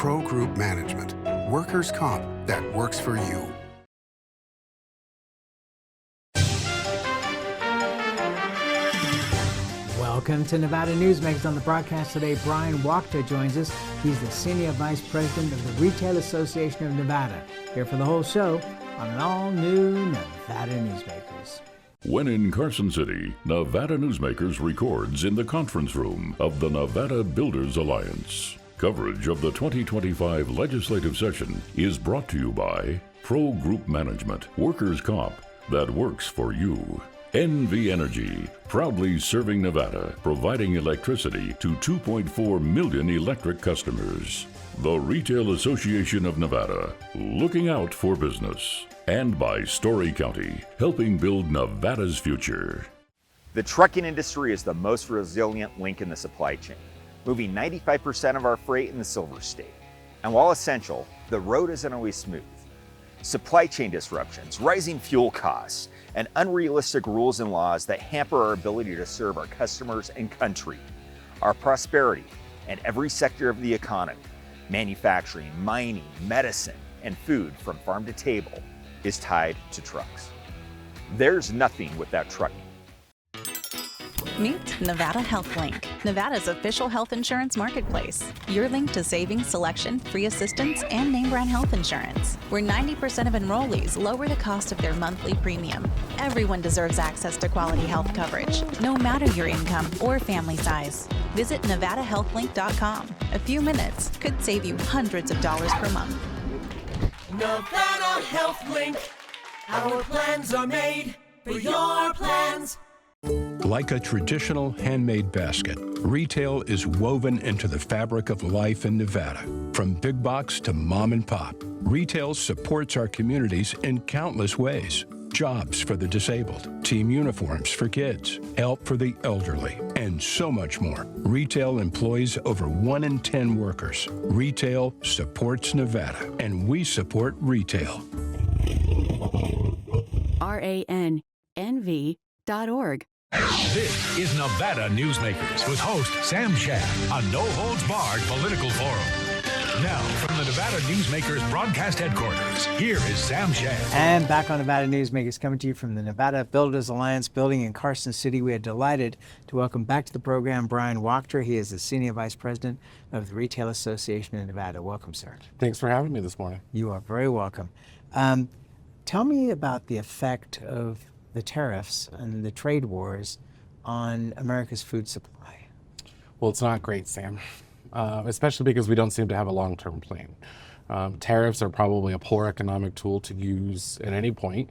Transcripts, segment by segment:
Pro Group Management. Workers' comp that works for you. Welcome to Nevada Newsmakers. On the broadcast today, Bryan Wachter joins us. He's the Senior Vice President of the Retail Association of Nevada. Here for the whole show on an all-new Nevada Newsmakers. When in Carson City, Nevada Newsmakers records in the conference room of the Nevada Builders Alliance. Coverage of the 2025 legislative session is brought to you by Pro Group Management, workers' comp that works for you. NV Energy, proudly serving Nevada, providing electricity to 2.4 million electric customers. The Retail Association of Nevada, looking out for business. And by Story County, helping build Nevada's future. The trucking industry is the most resilient link in the supply chain, moving 95% of our freight in the Silver State. And while essential, the road isn't always smooth. Supply chain disruptions, rising fuel costs, and unrealistic rules and laws that hamper our ability to serve our customers and country. Our prosperity and every sector of the economy, manufacturing, mining, medicine, and food from farm to table, is tied to trucks. There's nothing without trucking. Meet Nevada Health Link, Nevada's official health insurance marketplace. Your link to savings, selection, free assistance, and name brand health insurance, where 90% of enrollees lower the cost of their monthly premium. Everyone deserves access to quality health coverage, no matter your income or family size. Visit NevadaHealthLink.com. A few minutes could save you hundreds of dollars per month. Nevada Health Link. Our plans are made for your plans. Like a traditional handmade basket, retail is woven into the fabric of life in Nevada. From big box to mom and pop, retail supports our communities in countless ways. Jobs for the disabled, team uniforms for kids, help for the elderly, and so much more. Retail employs over 1 in 10 workers. Retail supports Nevada, and we support retail. RANNV.org. This is Nevada Newsmakers with host Sam Shad, a no-holds-barred political forum. Now, from the Nevada Newsmakers broadcast headquarters, here is Sam Shad. And back on Nevada Newsmakers, coming to you from the Nevada Builders Alliance building in Carson City. We are delighted to welcome back to the program Bryan Wachter. He is the Senior Vice President of the Retail Association of Nevada. Welcome, sir. Thanks for having me this morning. You are very welcome. Tell me about the effect of the tariffs and the trade wars on America's food supply. Well, it's not great, Sam, especially because we don't seem to have a long-term plan. Tariffs are probably a poor economic tool to use at any point.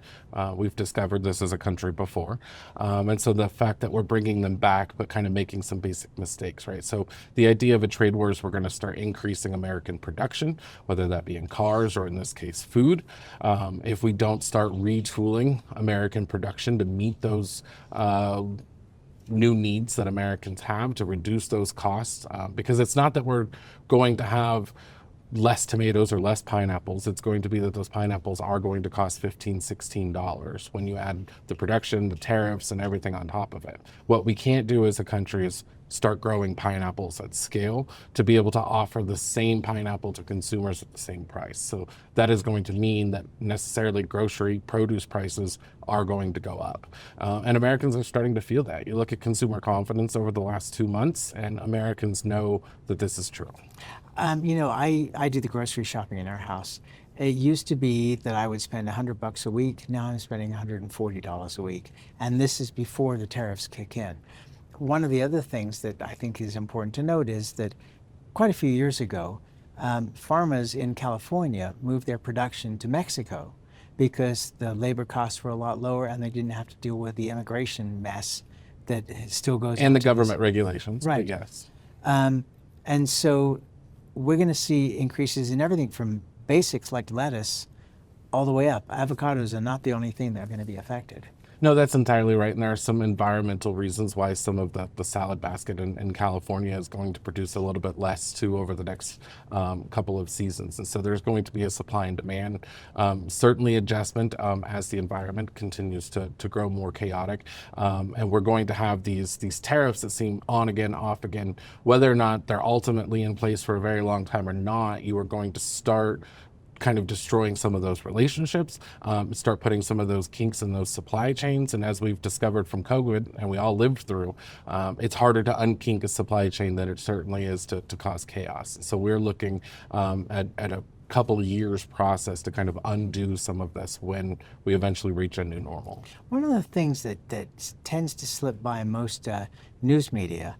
We've discovered this as a country before. And so the fact that we're bringing them back, but kind of making some basic mistakes, right? So the idea of a trade war is we're going to start increasing American production, whether that be in cars or in this case, food. If we don't start retooling American production to meet those new needs that Americans have, to reduce those costs, because it's not that we're going to have less tomatoes or less pineapples. It's going to be that those pineapples are going to cost $15, $16 when you add the production, the tariffs, and everything on top of it. What we can't do as a country is start growing pineapples at scale to be able to offer the same pineapple to consumers at the same price. So that is going to mean that necessarily grocery produce prices are going to go up. And Americans are starting to feel that. You look at consumer confidence over the last 2 months, and Americans know that this is true. You know, I do the grocery shopping in our house. It used to be that I would spend $100 a week. Now I'm spending $140 a week. And this is before the tariffs kick in. One of the other things that I think is important to note is that quite a few years ago, farmers in California moved their production to Mexico because the labor costs were a lot lower and they didn't have to deal with the immigration mess that still goes on. And the government regulations, right? Yes. And so we're going to see increases in everything from basics like lettuce all the way up. Avocados are not the only thing that are going to be affected. No, that's entirely right. And there are some environmental reasons why some of the salad basket in California is going to produce a little bit less too over the next couple of seasons. And so there's going to be a supply and demand, certainly adjustment as the environment continues to grow more chaotic. And we're going to have these tariffs that seem on again, off again, whether or not they're ultimately in place for a very long time or not. You are going to start kind of destroying some of those relationships, start putting some of those kinks in those supply chains. And as we've discovered from COVID, and we all lived through, it's harder to unkink a supply chain than it certainly is to cause chaos. So we're looking at a couple of years process to kind of undo some of this when we eventually reach a new normal. One of the things that tends to slip by most news media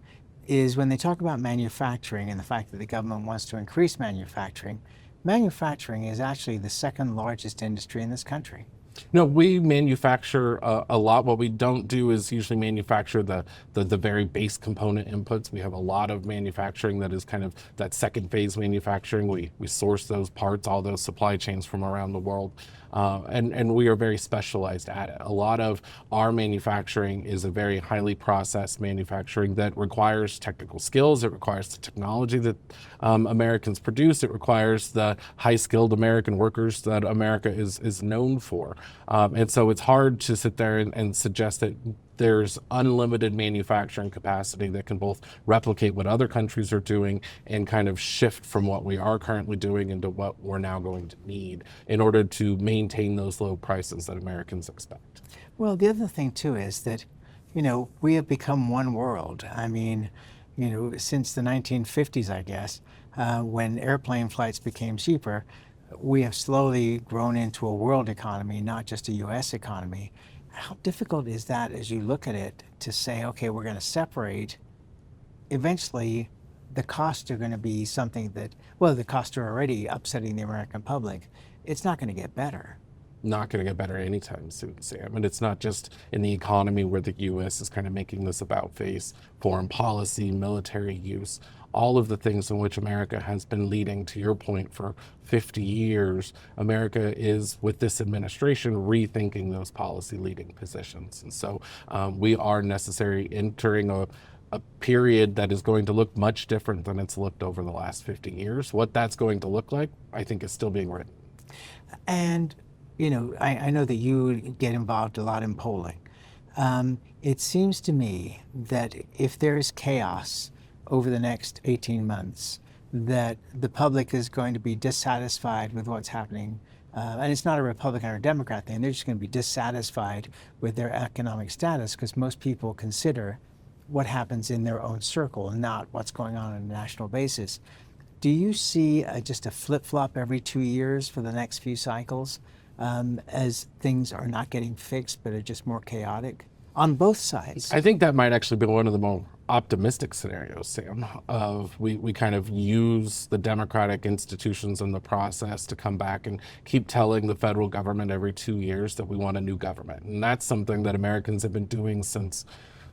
is when they talk about manufacturing and the fact that the government wants to increase manufacturing. Manufacturing is actually the second largest industry in this country. No, we manufacture a lot. What we don't do is usually manufacture the very base component inputs. We have a lot of manufacturing that is kind of that second phase manufacturing. We source those parts, all those supply chains from around the world. And we are very specialized at it. A lot of our manufacturing is a very highly processed manufacturing that requires technical skills. It requires the technology that Americans produce. It requires the high-skilled American workers that America is known for. And so it's hard to sit there and suggest that there's unlimited manufacturing capacity that can both replicate what other countries are doing and kind of shift from what we are currently doing into what we're now going to need in order to maintain those low prices that Americans expect. Well, the other thing too is that, we have become one world. I mean, since the 1950s, I guess, when airplane flights became cheaper, we have slowly grown into a world economy, not just a U.S. economy. How difficult is that as you look at it to say, okay, we're going to separate? Eventually, the costs are going to be something that, well, the costs are already upsetting the American public. It's not going to get better. Not going to get better anytime soon, Sam. And it's not just in the economy where the U.S. is kind of making this about face, foreign policy, military use, all of the things in which America has been leading, to your point, for 50 years. America is, with this administration, rethinking those policy leading positions. And so we are necessarily entering a period that is going to look much different than it's looked over the last 50 years. What that's going to look like, I think, is still being written. And I know that you get involved a lot in polling. It seems to me that if there is chaos over the next 18 months, that the public is going to be dissatisfied with what's happening. And it's not a Republican or Democrat thing. They're just going to be dissatisfied with their economic status because most people consider what happens in their own circle and not what's going on a national basis. Do you see just a flip-flop every 2 years for the next few cycles as things are not getting fixed but are just more chaotic on both sides? I think that might actually be one of the more optimistic scenarios, Sam, of we kind of use the democratic institutions in the process to come back and keep telling the federal government every 2 years that we want a new government. And that's something that Americans have been doing since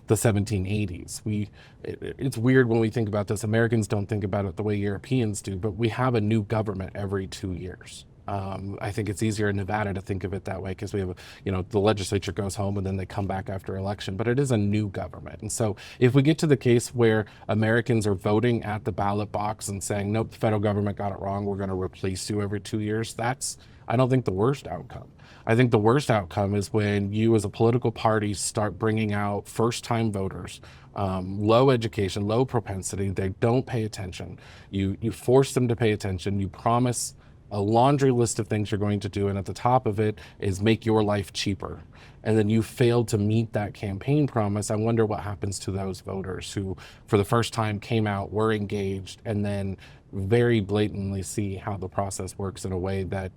the 1780s. It's weird when we think about this. Americans don't think about it the way Europeans do, but we have a new government every 2 years. I think it's easier in Nevada to think of it that way because we have, the legislature goes home and then they come back after election, but it is a new government. And so if we get to the case where Americans are voting at the ballot box and saying, nope, the federal government got it wrong, we're going to replace you every 2 years, that's, I don't think, the worst outcome. I think the worst outcome is when you as a political party start bringing out first-time voters, low education, low propensity, they don't pay attention. You force them to pay attention, you promise a laundry list of things you're going to do, and at the top of it is make your life cheaper. And then you failed to meet that campaign promise. I wonder what happens to those voters who, for the first time, came out, were engaged, and then very blatantly see how the process works in a way that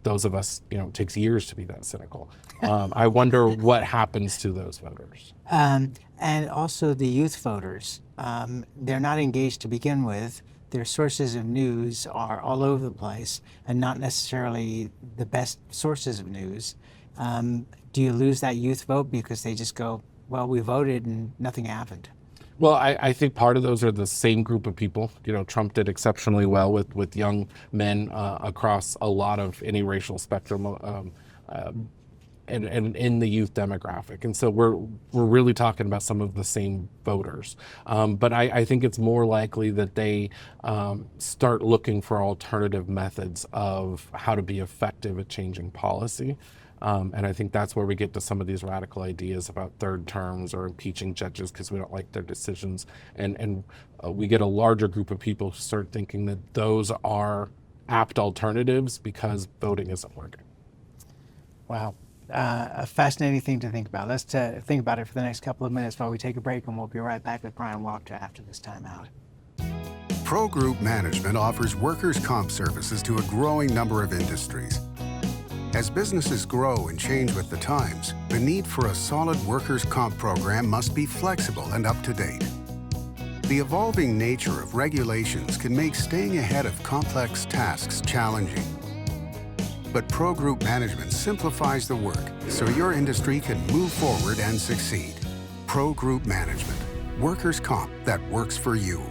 those of us, takes years to be that cynical. I wonder what happens to those voters. And also the youth voters. They're not engaged to begin with. Their sources of news are all over the place and not necessarily the best sources of news. Do you lose that youth vote because they just go, well, we voted and nothing happened? Well, I think part of those are the same group of people. Trump did exceptionally well with young men across a lot of any racial spectrum. and in the youth demographic. And so we're really talking about some of the same voters. But I think it's more likely that they start looking for alternative methods of how to be effective at changing policy. And I think that's where we get to some of these radical ideas about third terms or impeaching judges because we don't like their decisions. And we get a larger group of people who start thinking that those are apt alternatives because voting isn't working. Wow. A fascinating thing to think about. Let's think about it for the next couple of minutes while we take a break, and we'll be right back with Bryan Wachter after this time out. Pro Group Management offers workers' comp services to a growing number of industries. As businesses grow and change with the times, the need for a solid workers' comp program must be flexible and up to date. The evolving nature of regulations can make staying ahead of complex tasks challenging. But Pro Group Management simplifies the work so your industry can move forward and succeed. Pro Group Management, workers' comp that works for you.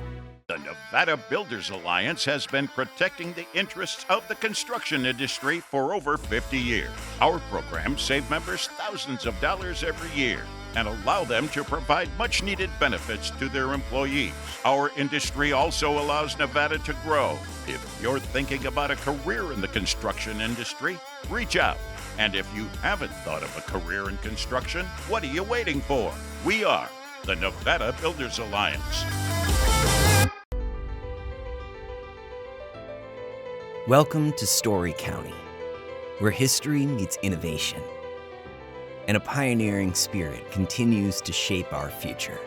The Nevada Builders Alliance has been protecting the interests of the construction industry for over 50 years. Our programs save members thousands of dollars every year and allow them to provide much-needed benefits to their employees. Our industry also allows Nevada to grow. If you're thinking about a career in the construction industry, reach out. And if you haven't thought of a career in construction, what are you waiting for? We are the Nevada Builders Alliance. Welcome to Story County, where history meets innovation, and a pioneering spirit continues to shape our future.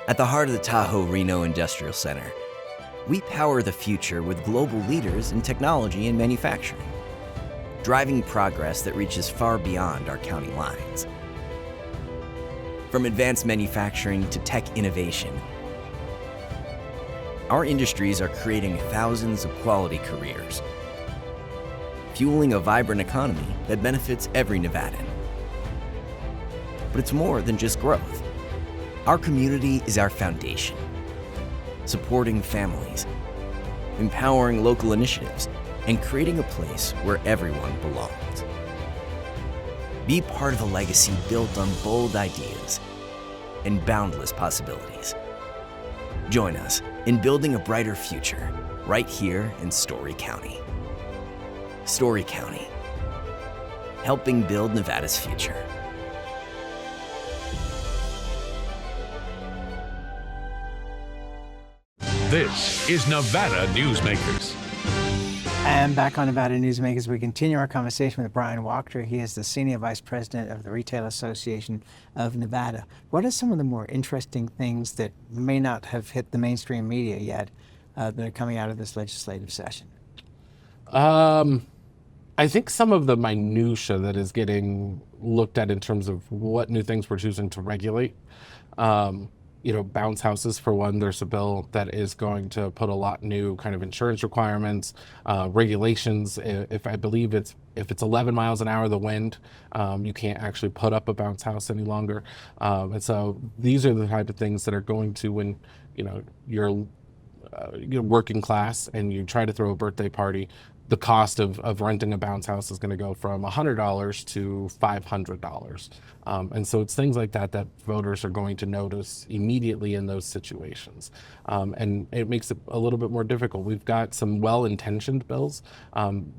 At the heart of the Tahoe Reno Industrial Center, we power the future with global leaders in technology and manufacturing, driving progress that reaches far beyond our county lines. From advanced manufacturing to tech innovation, our industries are creating thousands of quality careers, fueling a vibrant economy that benefits every Nevadan. But it's more than just growth. Our community is our foundation, supporting families, empowering local initiatives, and creating a place where everyone belongs. Be part of a legacy built on bold ideas and boundless possibilities. Join us in building a brighter future right here in Story County. Story County, helping build Nevada's future. This is Nevada Newsmakers. And back on Nevada Newsmakers, we continue our conversation with Bryan Wachter. He is the Senior Vice President of the Retail Association of Nevada. What are some of the more interesting things that may not have hit the mainstream media yet that are coming out of this legislative session? I think some of the minutia that is getting looked at in terms of what new things we're choosing to regulate. Bounce houses, for one, there's a bill that is going to put a lot new kind of insurance requirements, regulations. If it's 11 miles an hour, the wind, you can't actually put up a bounce house any longer. And so these are the type of things that are going to, when, you're working class and you try to throw a birthday party, the cost of renting a bounce house is going to go from $100 to $500. And so it's things like that voters are going to notice immediately in those situations. And it makes it a little bit more difficult. We've got some well-intentioned bills.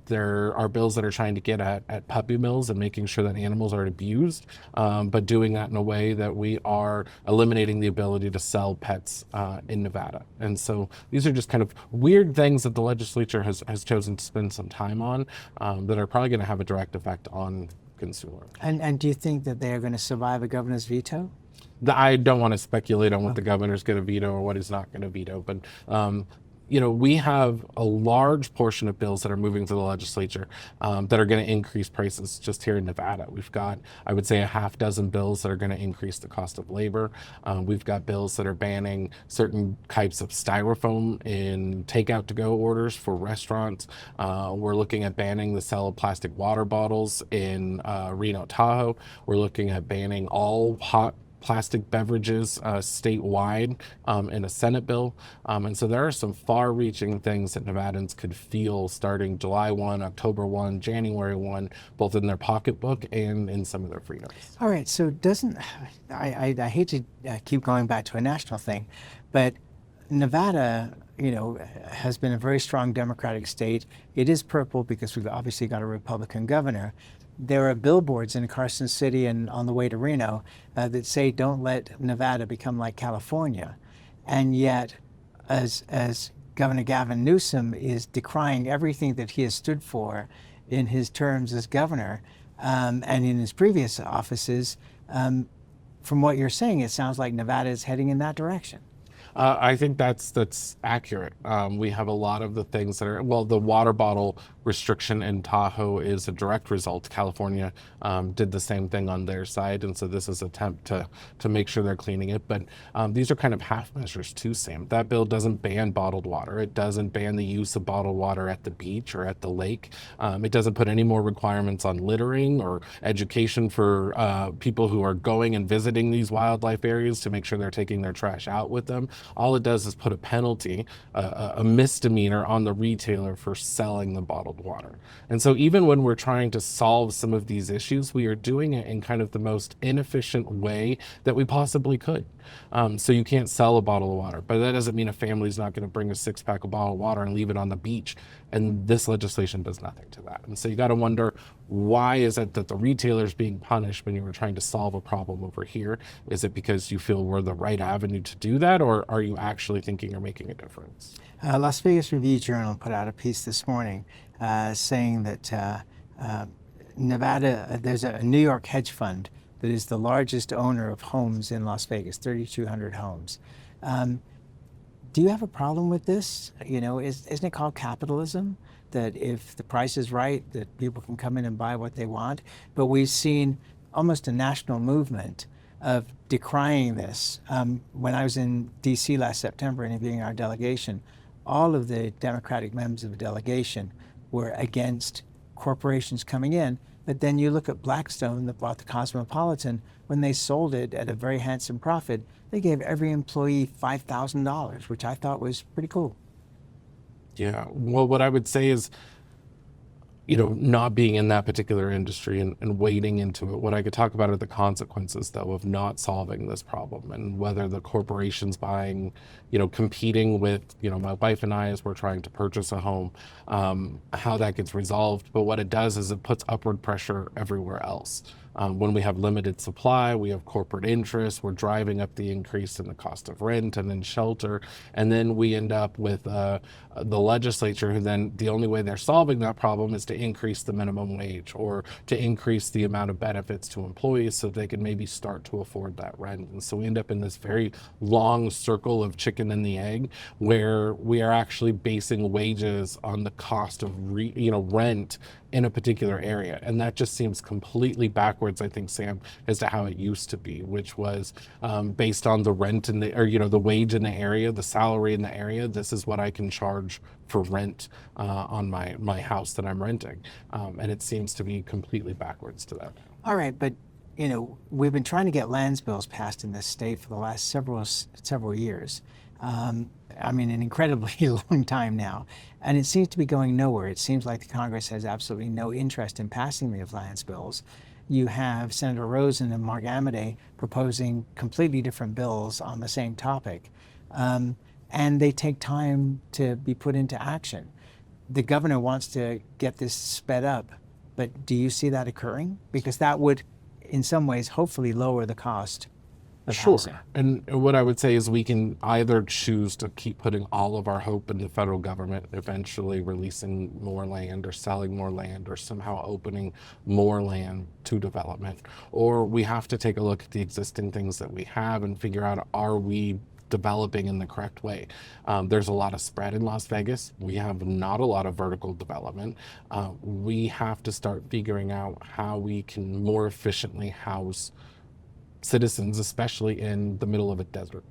There are bills that are trying to get at puppy mills and making sure that animals are abused, but doing that in a way that we are eliminating the ability to sell pets in Nevada. And so these are just kind of weird things that the legislature has chosen to spend some time on that are probably going to have a direct effect on consumers. And do you think that they are going to survive a governor's veto? I don't want to speculate on what the governor's going to veto or what he's not going to veto, but we have a large portion of bills that are moving through the legislature that are going to increase prices just here in Nevada. We've got, I would say, a half dozen bills that are going to increase the cost of labor. We've got bills that are banning certain types of styrofoam in takeout to-go orders for restaurants. We're looking at banning the sale of plastic water bottles in Reno, Tahoe. We're looking at banning all hot plastic beverages statewide in a Senate bill. And so there are some far-reaching things that Nevadans could feel starting July 1, October 1, January 1, both in their pocketbook and in some of their freedoms. All right, so doesn't, I hate to keep going back to a national thing, but Nevada, has been a very strong Democratic state. It is purple because we've obviously got a Republican governor. There are billboards in Carson City and on the way to Reno that say, don't let Nevada become like California. And yet, as Governor Gavin Newsom is decrying everything that he has stood for in his terms as governor and in his previous offices, from what you're saying, it sounds like Nevada is heading in that direction. I think that's accurate. We have a lot of the things that are, the water bottle restriction in Tahoe is a direct result. California did the same thing on their side, and so this is an attempt to make sure they're cleaning it. But these are kind of half measures too, Sam. That bill doesn't ban bottled water. It doesn't ban the use of bottled water at the beach or at the lake. It doesn't put any more requirements on littering or education for people who are going and visiting these wildlife areas to make sure they're taking their trash out with them. All it does is put a penalty, a misdemeanor on the retailer for selling the bottled water. And so even when we're trying to solve some of these issues, we are doing it in kind of the most inefficient way that we possibly could. So you can't sell a bottle of water, but that doesn't mean a family's not going to bring a 6-pack of bottled water and leave it on the beach. And this legislation does nothing to that. And so you got to wonder, why is it that the retailer's being punished when you were trying to solve a problem over here? Is it because you feel we're the right avenue to do that, or are you actually thinking you're making a difference? Las Vegas Review-Journal put out a piece this morning saying that Nevada, there's a New York hedge fund that is the largest owner of homes in Las Vegas, 3,200 homes. Do you have a problem with this? Isn't it called capitalism? That if the price is right, that people can come in and buy what they want. But we've seen almost a national movement of decrying this. When I was in DC last September interviewing our delegation, all of the Democratic members of the delegation were against corporations coming in. But then you look at Blackstone that bought the Cosmopolitan, when they sold it at a very handsome profit, they gave every employee $5,000, which I thought was pretty cool. Yeah, well, what I would say is, not being in that particular industry and wading into it, what I could talk about are the consequences, though, of not solving this problem, and whether the corporations buying, competing with, my wife and I as we're trying to purchase a home, how that gets resolved. But what it does is it puts upward pressure everywhere else. When we have limited supply, we have corporate interests, we're driving up the increase in the cost of rent and then shelter. And then we end up with the legislature, who then the only way they're solving that problem is to increase the minimum wage or to increase the amount of benefits to employees so they can maybe start to afford that rent. And so we end up in this very long circle of chicken and the egg, where we are actually basing wages on the cost of rent in a particular area. And that just seems completely backwards, I think, Sam, as to how it used to be, which was based on the rent in the wage in the area, the salary in the area. This is what I can charge for rent on my house that I'm renting. And it seems to be completely backwards to that. All right, but we've been trying to get lands bills passed in this state for the last several years. An incredibly long time now, and it seems to be going nowhere. It seems like the Congress has absolutely no interest in passing the lands bills. You have Senator Rosen and Mark Amodei proposing completely different bills on the same topic, and they take time to be put into action. The governor wants to get this sped up, but do you see that occurring? Because that would, in some ways, hopefully lower the cost. Sure. And what I would say is we can either choose to keep putting all of our hope in the federal government, eventually releasing more land or selling more land or somehow opening more land to development, or we have to take a look at the existing things that we have and figure out, are we developing in the correct way? There's a lot of spread in Las Vegas. We have not a lot of vertical development. We have to start figuring out how we can more efficiently house citizens, especially in the middle of a desert.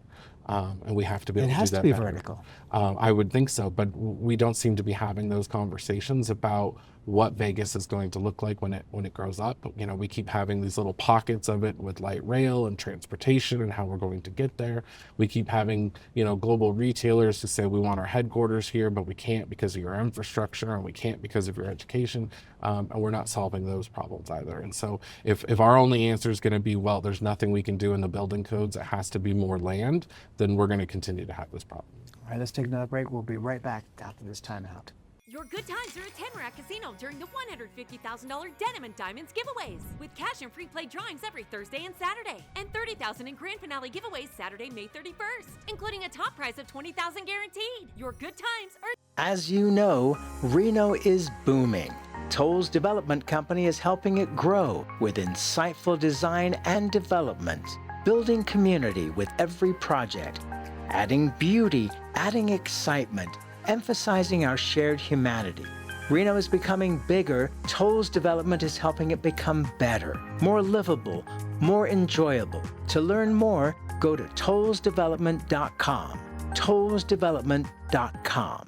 And we have to be able to do that. It has to be better. vertical. I would think so, but we don't seem to be having those conversations about what Vegas is going to look like when it grows up. You know, we keep having these little pockets of it with light rail and transportation and how we're going to get there. We keep having, you know, global retailers who say we want our headquarters here, but we can't because of your infrastructure, and we can't because of your education. And we're not solving those problems either. And so if our only answer is going to be, well, there's nothing we can do in the building codes, it has to be more land, then we're going to continue to have this problem. All right, let's take another break. We'll be right back after this timeout. Your good times are at Tamarack Casino during the $150,000 Denim and Diamonds giveaways, with cash and free play drawings every Thursday and Saturday, and $30,000 in grand finale giveaways Saturday, May 31st, including a top prize of $20,000 guaranteed. Your good times are... As you know, Reno is booming. Toll's development company is helping it grow with insightful design and development, building community with every project, adding beauty, adding excitement, emphasizing our shared humanity. Reno is becoming bigger. Toll's development is helping it become better, more livable, more enjoyable. To learn more, go to tollsdevelopment.com. tollsdevelopment.com.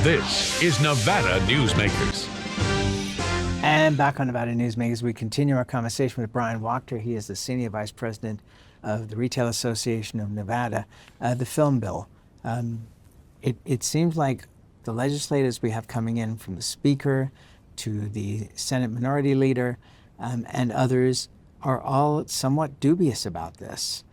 This is Nevada Newsmakers. And back on Nevada Newsmakers, we continue our conversation with Bryan Wachter. He is the Senior Vice President of the Retail Association of Nevada. The film bill. It seems like the legislators we have coming in, from the Speaker to the Senate Minority Leader and others, are all somewhat dubious about this.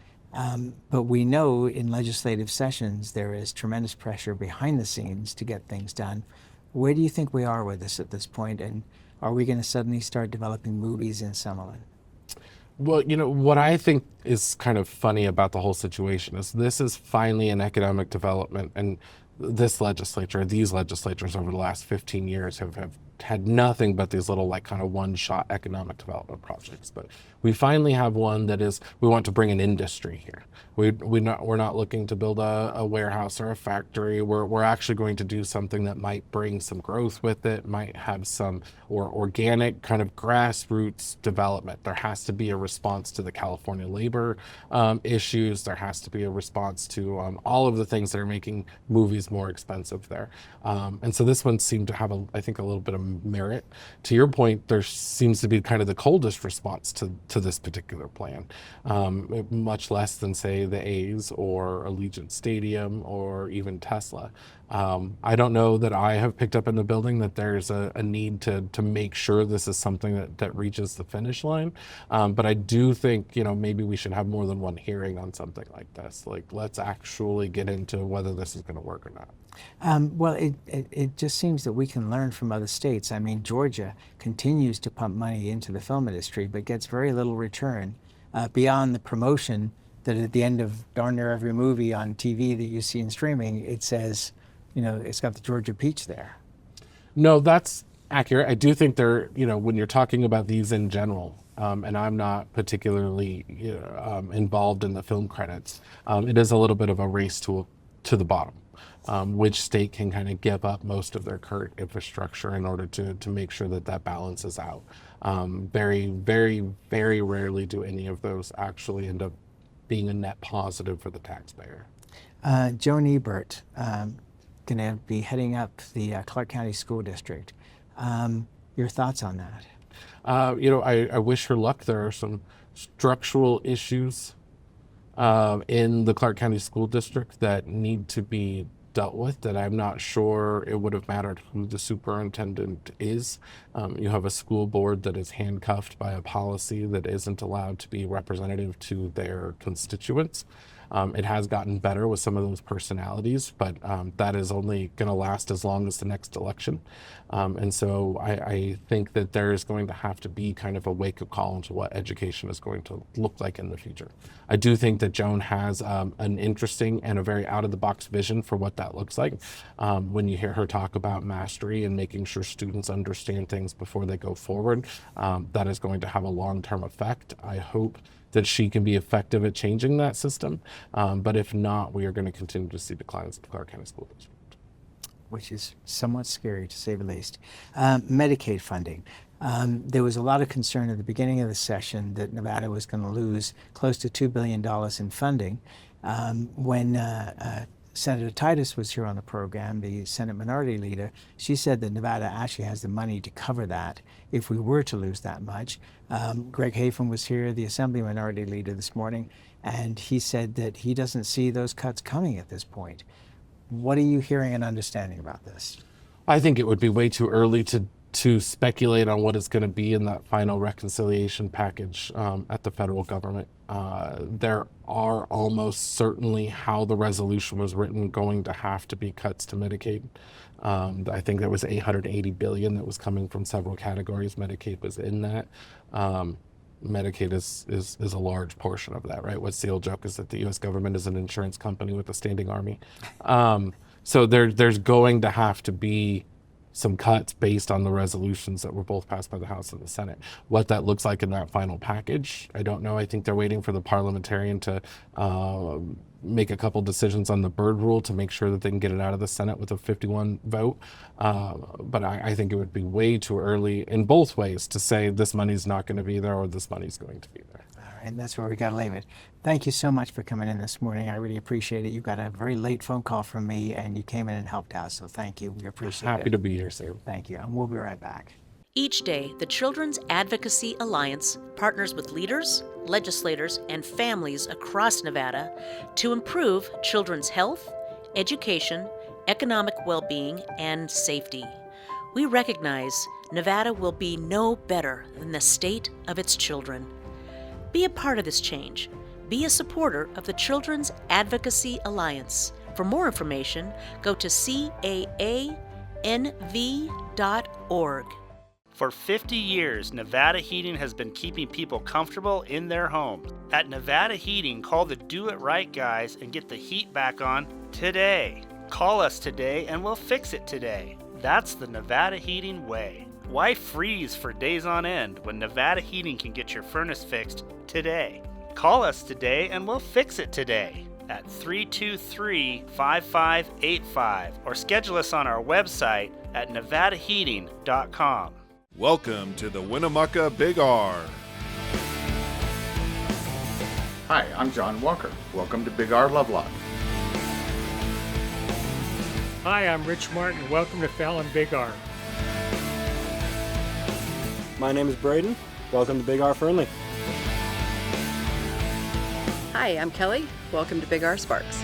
But we know in legislative sessions there is tremendous pressure behind the scenes to get things done. Where do you think we are with this at this point? And are we going to suddenly start developing movies in Summerlin? Well, you know, what I think is kind of funny about the whole situation is this is finally an economic development, and this legislature, these legislatures over the last 15 years have had nothing but these little, like, kind of one-shot economic development projects. But we finally have one that is, we want to bring an industry here. We're not looking to build a warehouse or a factory. We're actually going to do something that might bring some growth with it, might have some organic kind of grassroots development. There has to be a response to the California labor issues. There has to be a response to all of the things that are making movies more expensive there. And so this one seemed to have, I think, a little bit of merit. To your point, there seems to be kind of the coldest response to this particular plan, much less than, say, the A's or Allegiant Stadium or even Tesla. I don't know that I have picked up in the building that there's a need to make sure this is something that reaches the finish line. But I do think, you know, maybe we should have more than one hearing on something like this. Like, let's actually get into whether this is going to work or not. Well, it just seems that we can learn from other states. I mean, Georgia continues to pump money into the film industry, but gets very little return beyond the promotion that at the end of darn near every movie on TV that you see in streaming, it says, you know, it's got the Georgia peach there. No, that's accurate. I do think there, you know, when you're talking about these in general, and I'm not particularly involved in the film credits, it is a little bit of a race to the bottom. Which state can kind of give up most of their current infrastructure in order to make sure that balances out. Very, very, very rarely do any of those actually end up being a net positive for the taxpayer. Joan Ebert, going to be heading up the Clark County School District. Your thoughts on that? You know, I wish her luck. There are some structural issues in the Clark County School District that need to be dealt with, that I'm not sure it would have mattered who the superintendent is. You have a school board that is handcuffed by a policy that isn't allowed to be representative to their constituents. It has gotten better with some of those personalities, but that is only going to last as long as the next election. And so I think that there is going to have to be kind of a wake-up call into what education is going to look like in the future. I do think that Joan has an interesting and a very out-of-the-box vision for what that looks like. When you hear her talk about mastery and making sure students understand things before they go forward, that is going to have a long-term effect. I hope that she can be effective at changing that system. But if not, we are going to continue to see declines of the Clark County School District. Which is somewhat scary, to say the least. Medicaid funding. There was a lot of concern at the beginning of the session that Nevada was going to lose close to $2 billion in funding. When Senator Titus was here on the program, the Senate Minority Leader, she said that Nevada actually has the money to cover that if we were to lose that much. Greg Hafen was here, the Assembly Minority Leader, this morning, and he said that he doesn't see those cuts coming at this point. What are you hearing and understanding about this? I think it would be way too early to speculate on what is going to be in that final reconciliation package at the federal government. There are almost certainly, how the resolution was written, going to have to be cuts to Medicaid. I think there was $880 billion that was coming from several categories. Medicaid was in that. Medicaid is a large portion of that, right? What's the old joke is that the U.S. government is an insurance company with a standing army. So there's going to have to be some cuts based on the resolutions that were both passed by the House and the Senate. What that looks like in that final package, I don't know. I think they're waiting for the parliamentarian to make a couple decisions on the Byrd rule to make sure that they can get it out of the Senate with a 51 vote. But I think it would be way too early in both ways to say this money's not going to be there or this money's going to be there. And that's where we got to leave it. Thank you so much for coming in this morning. I really appreciate it. You got a very late phone call from me, and you came in and helped out, so thank you. We appreciate it. Happy to be here, Sam. Thank you, and we'll be right back. Each day, the Children's Advocacy Alliance partners with leaders, legislators, and families across Nevada to improve children's health, education, economic well-being, and safety. We recognize Nevada will be no better than the state of its children. Be a part of this change. Be a supporter of the Children's Advocacy Alliance. For more information, go to caanv.org. For 50 years, Nevada Heating has been keeping people comfortable in their homes. At Nevada Heating, call the Do It Right guys and get the heat back on today. Call us today and we'll fix it today. That's the Nevada Heating way. Why freeze for days on end when Nevada Heating can get your furnace fixed today? Call us today and we'll fix it today at 323-5585 or schedule us on our website at nevadaheating.com. Welcome to the Winnemucca Big R. Hi, I'm John Walker. Welcome to Big R Lovelock. Hi, I'm Rich Martin. Welcome to Fallon Big R. My name is Braden. Welcome to Big R Fernley. Hi, I'm Kelly. Welcome to Big R Sparks.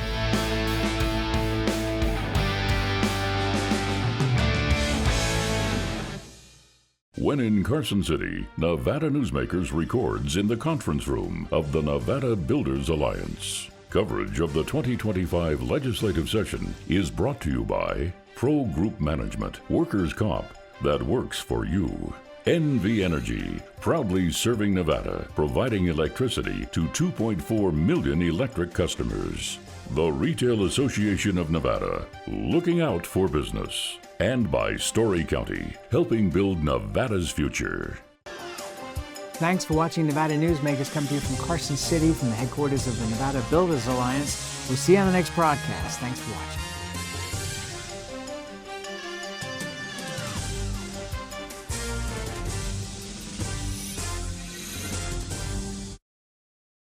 When in Carson City, Nevada Newsmakers records in the conference room of the Nevada Builders Alliance. Coverage of the 2025 legislative session is brought to you by Pro Group Management, workers' comp that works for you. NV Energy, proudly serving Nevada, providing electricity to 2.4 million electric customers. The Retail Association of Nevada, looking out for business. And by Story County, helping build Nevada's future. Thanks for watching Nevada Newsmakers come to you from Carson City, from the headquarters of the Nevada Builders Alliance. We'll see you on the next broadcast. Thanks for watching.